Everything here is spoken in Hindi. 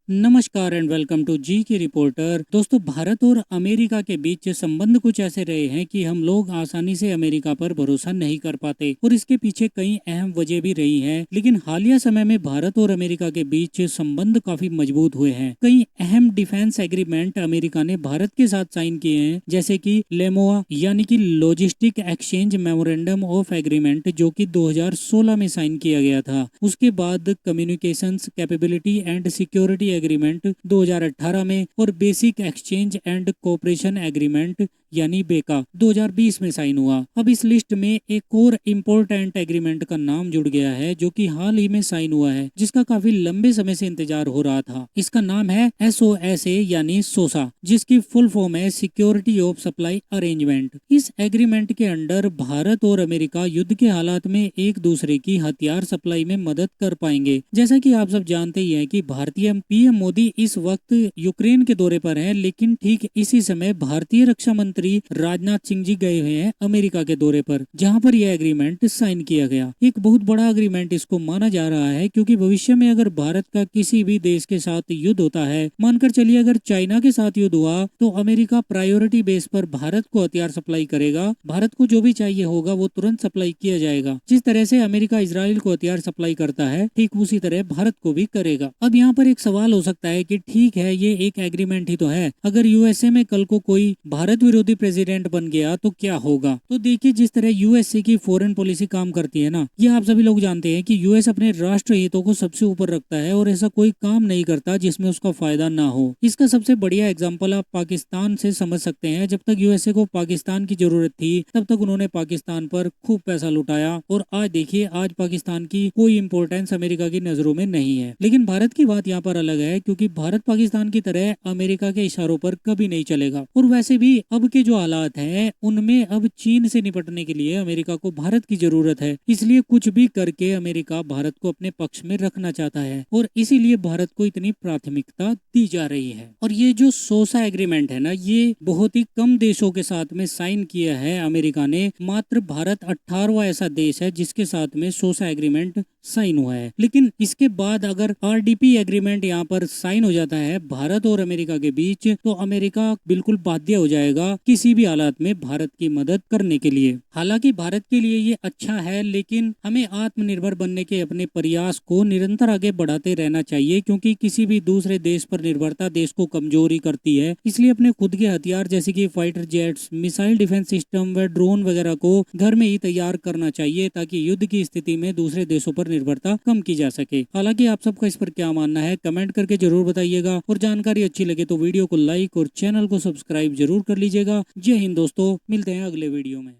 नमस्कार एंड वेलकम टू जी की रिपोर्टर। दोस्तों, भारत और अमेरिका के बीच संबंध कुछ ऐसे रहे हैं कि हम लोग आसानी से अमेरिका पर भरोसा नहीं कर पाते और इसके पीछे कई अहम वजह भी रही हैं। लेकिन हालिया समय में भारत और अमेरिका के बीच संबंध काफी मजबूत हुए हैं। कई अहम डिफेंस एग्रीमेंट अमेरिका ने भारत के साथ साइन किए हैं, जैसे कि लेमोआ यानी कि logistic exchange memorandum of agreement, जो कि 2016 में साइन किया गया था। उसके बाद communications capability and security agreement 2018 में और basic exchange and cooperation agreement यानी बेका 2020 में साइन हुआ। अब इस लिस्ट में एक और इम्पोर्टेंट एग्रीमेंट का नाम जुड़ गया है, जो कि हाल ही में साइन हुआ है, जिसका काफी लंबे समय से इंतजार हो रहा था। इसका नाम है SOSA यानी सोसा, जिसकी फुल फॉर्म है सिक्योरिटी ऑफ सप्लाई अरेंजमेंट। इस एग्रीमेंट के अंडर भारत और अमेरिका युद्ध के हालात में एक दूसरे की हथियार सप्लाई में मदद कर पाएंगे। जैसा कि आप सब जानते ही हैं कि भारतीय पीएम मोदी इस वक्त यूक्रेन के दौरे पर हैं, लेकिन ठीक इसी समय भारतीय रक्षा मंत्री राजनाथ सिंह जी गए हुए हैं अमेरिका के दौरे पर, जहां पर यह एग्रीमेंट साइन किया गया। एक बहुत बड़ा एग्रीमेंट इसको माना जा रहा है, क्योंकि भविष्य में अगर भारत का किसी भी देश के साथ युद्ध होता है, मानकर चलिए अगर चाइना के साथ युद्ध हुआ, तो अमेरिका प्रायोरिटी बेस पर भारत को हथियार सप्लाई करेगा। भारत को जो भी चाहिए होगा वो तुरंत सप्लाई किया जाएगा। जिस तरह से अमेरिका इजराइल को हथियार सप्लाई करता है, ठीक उसी तरह भारत को भी करेगा। अब यहाँ पर एक सवाल हो सकता है कि ठीक है, ये एक एग्रीमेंट ही तो है, अगर यूएसए में कल को कोई भारत विरोधी प्रेसिडेंट बन गया तो क्या होगा? तो देखिए, जिस तरह यूएसए की फॉरेन पॉलिसी काम करती है ना, ये आप सभी लोग जानते हैं कि यूएस अपने राष्ट्र हितों को सबसे ऊपर रखता है और ऐसा कोई काम नहीं करता जिसमें उसका फायदा ना हो। इसका सबसे बढ़िया एग्जांपल आप पाकिस्तान से समझ सकते हैं। जब तक यूएसए को पाकिस्तान की जरूरत थी, तब तक उन्होंने पाकिस्तान पर खूब पैसा लुटाया, और आज देखिए, आज पाकिस्तान की कोई इंपॉर्टेंस अमेरिका की नजरों में नहीं है। लेकिन भारत की बात यहाँ पर अलग है, क्योंकि भारत पाकिस्तान की तरह अमेरिका के इशारों पर कभी नहीं चलेगा। और वैसे भी अब के जो हालात हैं, उनमें अब चीन से निपटने के लिए अमेरिका को भारत की जरूरत है। इसलिए कुछ भी करके अमेरिका भारत को अपने पक्ष में रखना चाहता है, और इसीलिए भारत को इतनी प्राथमिकता दी जा रही है। और ये जो सोसा एग्रीमेंट है ना, ये बहुत ही कम देशों के साथ में साइन किया है अमेरिका ने। मात्र भारत 18वां ऐसा देश है जिसके साथ में सोसा एग्रीमेंट साइन हुआ है। लेकिन इसके बाद अगर RDP एग्रीमेंट यहाँ पर साइन हो जाता है भारत और अमेरिका के बीच, तो अमेरिका बिल्कुल बाध्य हो जाएगा किसी भी हालात में भारत की मदद करने के लिए। हालांकि भारत के लिए ये अच्छा है, लेकिन हमें आत्मनिर्भर बनने के अपने प्रयास को निरंतर आगे बढ़ाते रहना चाहिए, क्योंकि किसी भी दूसरे देश पर निर्भरता देश को कमजोरी करती है। इसलिए अपने खुद के हथियार जैसे कि fighter jets, missile defence system व ड्रोन वगैरह को घर में ही तैयार करना चाहिए, ताकि युद्ध की स्थिति में दूसरे देशों पर निर्भरता कम की जा सके। हालांकि आप सबका इस पर क्या मानना है, कमेंट करके जरूर बताइएगा, और जानकारी अच्छी लगे तो वीडियो को लाइक और चैनल को सब्सक्राइब जरूर कर लीजिएगा। जय हिंद दोस्तों, मिलते हैं अगले वीडियो में।